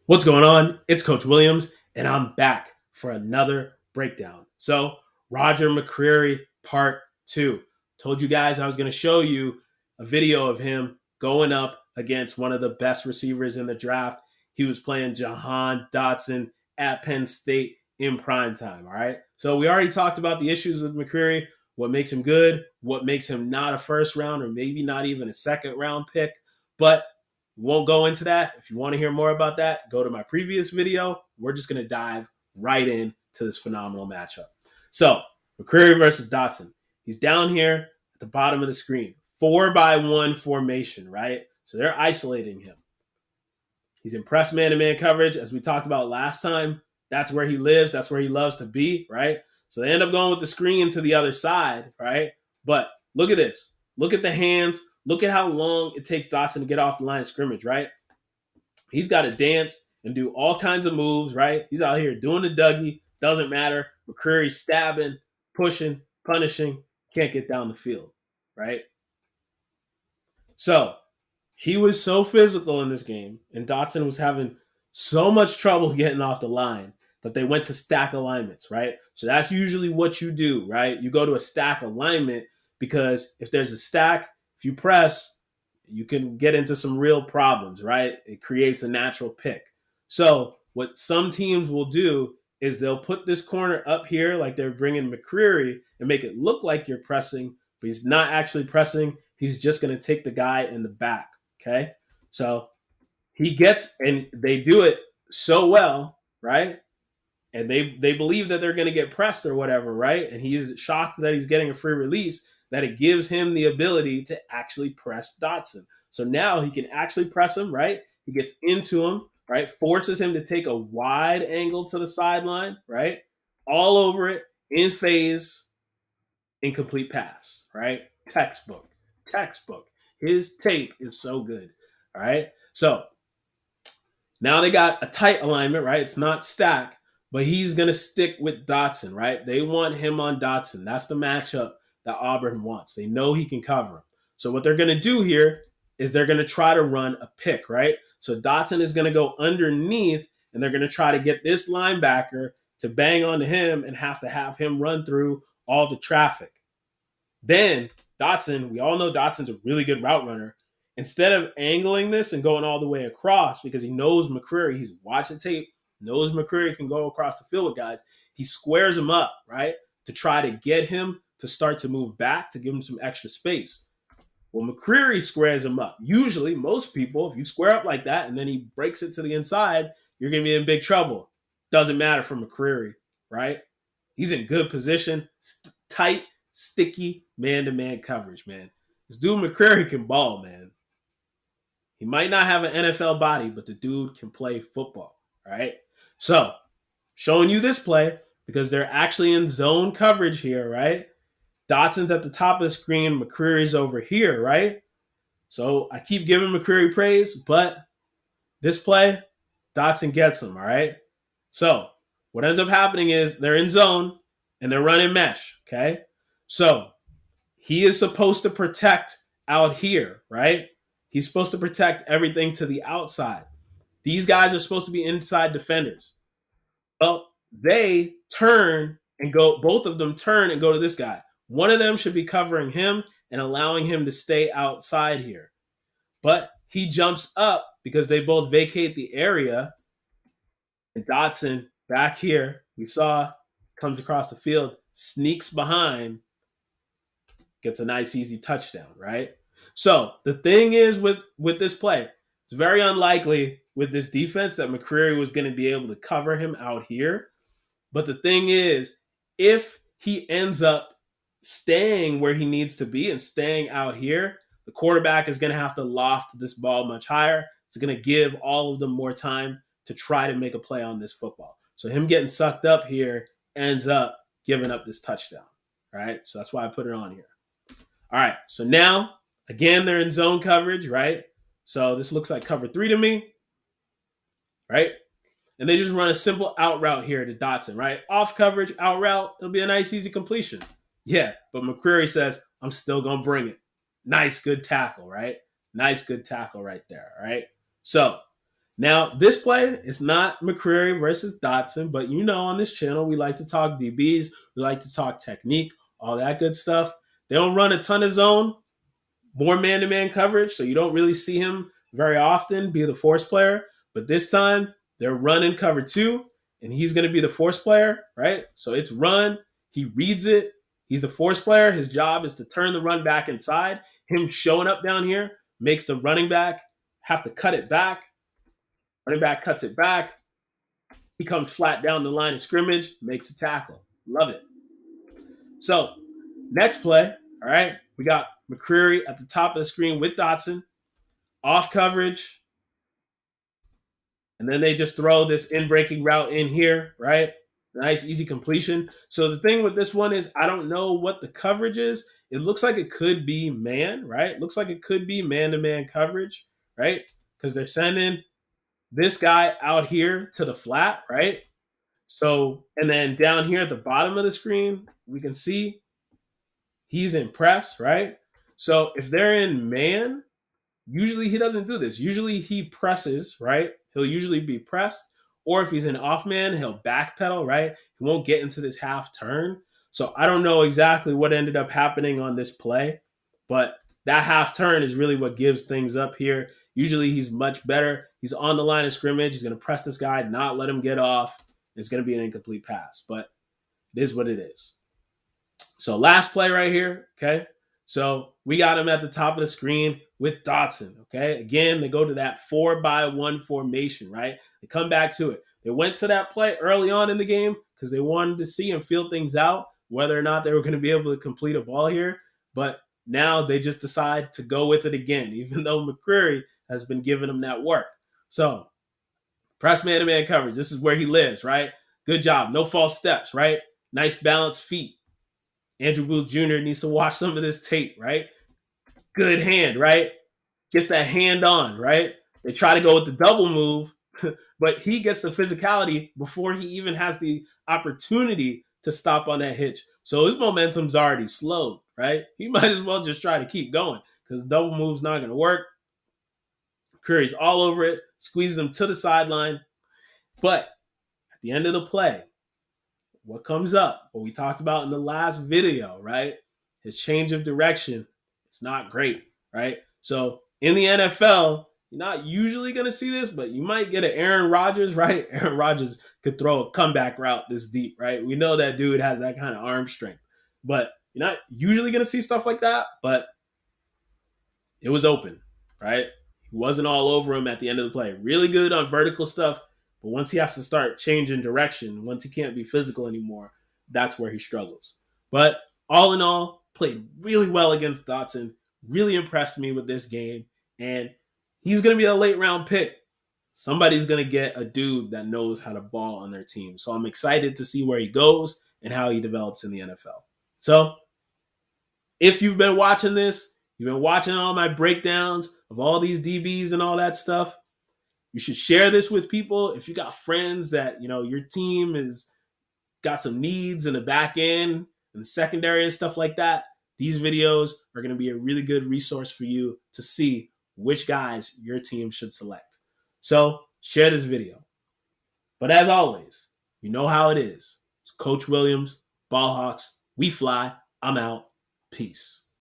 What's going on? It's Coach Williams, and I'm back for another breakdown. So, Roger McCreary Part 2. Told you guys I was going to show you a video of him going up against one of the best receivers in the draft. He was playing Jahan Dotson at Penn State in prime time, all right? So, we already talked about the issues with McCreary, what makes him good, what makes him not a first round or maybe not even a second round pick, but won't go into that. If you want to hear more about that, go to my previous video. We're just going to dive right into this phenomenal matchup. So, McCreary versus Dotson. He's down here at the bottom of the screen. 4-by-1 formation, right? So they're isolating him. He's in press man-to-man coverage, as we talked about last time. That's where he lives. That's where he loves to be, right? So they end up going with the screen to the other side, right? But look at this. Look at the hands. Look at how long it takes Dotson to get off the line of scrimmage, right? He's got to dance and do all kinds of moves, right? He's out here doing the Dougie. Doesn't matter. McCreary's stabbing, pushing, punishing. Can't get down the field, right? So he was so physical in this game, and Dotson was having so much trouble getting off the line that they went to stack alignments, right? So that's usually what you do, right? You go to a stack alignment because if there's a stack, if you press, you can get into some real problems, right? It creates a natural pick. So what some teams will do is they'll put this corner up here like they're bringing McCreary and make it look like you're pressing, but he's not actually pressing. He's just going to take the guy in the back, okay? So he gets, and they do it so well, right? And they believe that they're going to get pressed or whatever, right? And he's shocked that he's getting a free release, that it gives him the ability to actually press Dotson. So now he can actually press him, right? He gets into him, right? Forces him to take a wide angle to the sideline, right? All over it, in phase, incomplete pass, right? Textbook. His tape is so good, all right? So now they got a tight alignment, right? It's not stacked, but he's going to stick with Dotson, right? They want him on Dotson. That's the matchup that Auburn wants. They know he can cover him. So what they're going to do here is they're going to try to run a pick, right? So Dotson is going to go underneath, and they're going to try to get this linebacker to bang onto him and have to have him run through all the traffic. Then Dotson, we all know Dotson's a really good route runner. Instead of angling this and going all the way across, because he knows McCreary, he's watching tape, knows McCreary can go across the field with guys, he squares him up, right, to try to get him to start to move back, to give him some extra space. Well, McCreary squares him up. Usually, most people, if you square up like that and then he breaks it to the inside, you're going to be in big trouble. Doesn't matter for McCreary, right? He's in good position, tight, sticky, man-to-man coverage, man. This dude McCreary can ball, man. He might not have an NFL body, but the dude can play football, all right? So, showing you this play because they're actually in zone coverage here, right? Dotson's at the top of the screen. McCreary's over here, right? So, I keep giving McCreary praise, but this play, Dotson gets him, all right? So, what ends up happening is they're in zone and they're running mesh, okay? So, he is supposed to protect out here, right? He's supposed to protect everything to the outside. These guys are supposed to be inside defenders. Well, they turn and go, both of them turn and go to this guy. One of them should be covering him and allowing him to stay outside here. But he jumps up because they both vacate the area. And Dotson, back here, we saw, comes across the field, sneaks behind, gets a nice, easy touchdown, right? So the thing is with this play, it's very unlikely with this defense that McCreary was going to be able to cover him out here. But the thing is, if he ends up staying where he needs to be and staying out here, the quarterback is going to have to loft this ball much higher. It's going to give all of them more time to try to make a play on this football. So him getting sucked up here ends up giving up this touchdown, right? So that's why I put it on here. All right, so now, again, they're in zone coverage, right? So this looks like cover 3 to me, right? And they just run a simple out route here to Dotson, right? Off coverage, out route, it'll be a nice, easy completion. Yeah, but McCreary says, I'm still going to bring it. Nice, good tackle, right? Nice, good tackle right there, all right? So Now, this play is not McCreary versus Dotson, but you know on this channel, we like to talk DBs. We like to talk technique, all that good stuff. They don't run a ton of zone, more man-to-man coverage, so you don't really see him very often be the force player. But this time, they're running cover two, and he's going to be the force player, right? So it's run. He reads it. He's the force player. His job is to turn the run back inside. Him showing up down here makes the running back have to cut it back. Running back cuts it back. He comes flat down the line of scrimmage, makes a tackle. Love it. So, next play, all right, we got McCreary at the top of the screen with Dotson, off coverage, and then they just throw this in-breaking route in here, right? Nice, easy completion. So the thing with this one is I don't know what the coverage is. It looks like it could be man, right? It looks like it could be man-to-man coverage, right? Because they're sending this guy out here to the flat, right? So, and then down here at the bottom of the screen, we can see he's in press, right? So if they're in man, usually he doesn't do this. Usually he presses, right? He'll usually be pressed. Or if he's in off man, he'll backpedal, right? He won't get into this half turn. So I don't know exactly what ended up happening on this play, but that half turn is really what gives things up here. Usually he's much better. He's on the line of scrimmage. He's going to press this guy, not let him get off. It's going to be an incomplete pass, but it is what it is. So last play right here, okay? So we got him at the top of the screen with Dotson, okay? Again, they go to that 4-by-1 formation, right? They come back to it. They went to that play early on in the game because they wanted to see and feel things out, whether or not they were going to be able to complete a ball here. But now they just decide to go with it again, even though McCreary has been giving them that work. So press man-to-man coverage. This is where he lives, right? Good job. No false steps, right? Nice balanced feet. Andrew Booth Jr. needs to watch some of this tape, right? Good hand, right? Gets that hand on, right? They try to go with the double move, but he gets the physicality before he even has the opportunity to stop on that hitch. So his momentum's already slowed, right? He might as well just try to keep going because double move's not going to work. Curry's all over it, squeezes him to the sideline. But at the end of the play, what comes up, what we talked about in the last video, right? His change of direction, it's not great, right? So in the NFL, you're not usually going to see this, but you might get an Aaron Rodgers, right? Aaron Rodgers could throw a comeback route this deep, right? We know that dude has that kind of arm strength, but you're not usually going to see stuff like that, but it was open, right? He wasn't all over him at the end of the play. Really good on vertical stuff, but once he has to start changing direction, once he can't be physical anymore, that's where he struggles. But all in all, played really well against Dotson, really impressed me with this game, and he's going to be a late round pick. Somebody's going to get a dude that knows how to ball on their team. So I'm excited to see where he goes and how he develops in the NFL. So if you've been watching this, you've been watching all my breakdowns of all these DBs and all that stuff, you should share this with people. If you got friends that, your team is got some needs in the back end and the secondary and stuff like that, these videos are going to be a really good resource for you to see which guys your team should select. So share this video. But as always, you know how it is. It's Coach Williams, Ball Hawks. We fly. I'm out. Peace.